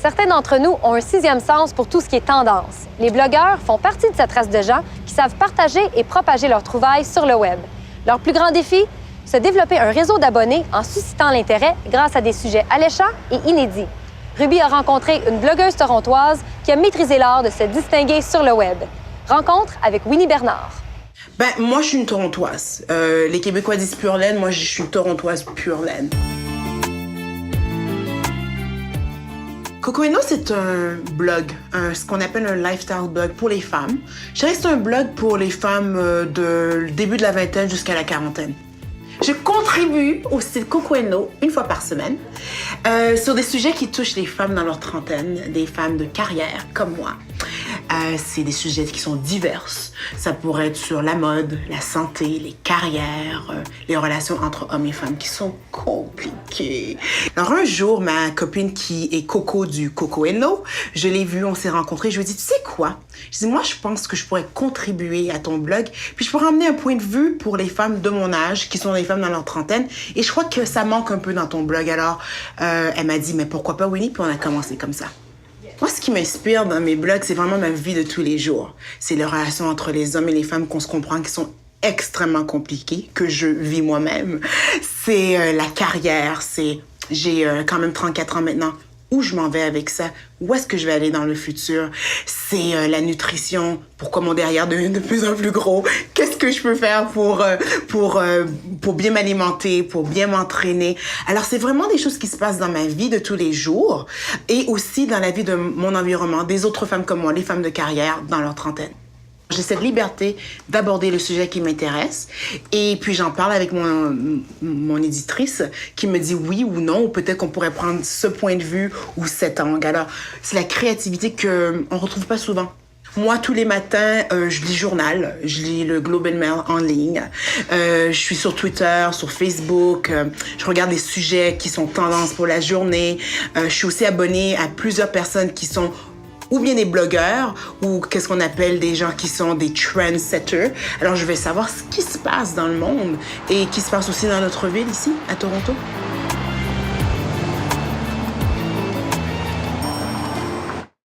Certains d'entre nous ont un sixième sens pour tout ce qui est tendance. Les blogueurs font partie de cette race de gens qui savent partager et propager leurs trouvailles sur le web. Leur plus grand défi? Se développer un réseau d'abonnés en suscitant l'intérêt grâce à des sujets alléchants et inédits. Ruby a rencontré une blogueuse torontoise qui a maîtrisé l'art de se distinguer sur le web. Rencontre avec Winnie Bernard. Moi, je suis une Torontoise. Les Québécois disent pure laine, moi, je suis une Torontoise pure laine. Cocoino, c'est un blog, ce qu'on appelle un lifestyle blog pour les femmes. Je dirais que c'est un blog pour les femmes de début de la vingtaine jusqu'à la quarantaine. Je contribue au style Cocoino une fois par semaine sur des sujets qui touchent les femmes dans leur trentaine, des femmes de carrière comme moi. C'est des sujets qui sont divers. Ça pourrait être sur la mode, la santé, les carrières, les relations entre hommes et femmes qui sont compliquées. Alors un jour, ma copine qui est Coco du Cocoino, je l'ai vue, on s'est rencontrés, je lui ai dit, tu sais quoi? Je dis, moi, je pense que je pourrais contribuer à ton blog, puis je pourrais emmener un point de vue pour les femmes de mon âge, qui sont des femmes dans leur trentaine, et je crois que ça manque un peu dans ton blog. Alors, elle m'a dit, mais pourquoi pas, Winnie? Puis on a commencé comme ça. Moi, ce qui m'inspire dans mes blogs, c'est vraiment ma vie de tous les jours. C'est les relations entre les hommes et les femmes qu'on se comprend, qui sont extrêmement compliquées, que je vis moi-même. C'est la carrière, j'ai quand même 34 ans maintenant. Où je m'en vais avec ça? Où est-ce que je vais aller dans le futur? C'est la nutrition. Pourquoi mon derrière devient de plus en plus gros? Qu'est-ce que je peux faire pour bien m'alimenter, pour bien m'entraîner? Alors, c'est vraiment des choses qui se passent dans ma vie de tous les jours et aussi dans la vie de mon environnement, des autres femmes comme moi, les femmes de carrière dans leur trentaine. J'ai cette liberté d'aborder le sujet qui m'intéresse et puis j'en parle avec mon éditrice qui me dit oui ou non, ou peut-être qu'on pourrait prendre ce point de vue ou cet angle. Alors, c'est la créativité qu'on retrouve pas souvent. Moi, tous les matins, je lis journal, je lis le Globe and Mail en ligne. Je suis sur Twitter, sur Facebook. Je regarde les sujets qui sont tendances pour la journée. Je suis aussi abonnée à plusieurs personnes qui sont ou bien des blogueurs, ou qu'est-ce qu'on appelle des gens qui sont des trendsetters. Alors, je vais savoir ce qui se passe dans le monde et qui se passe aussi dans notre ville ici, à Toronto.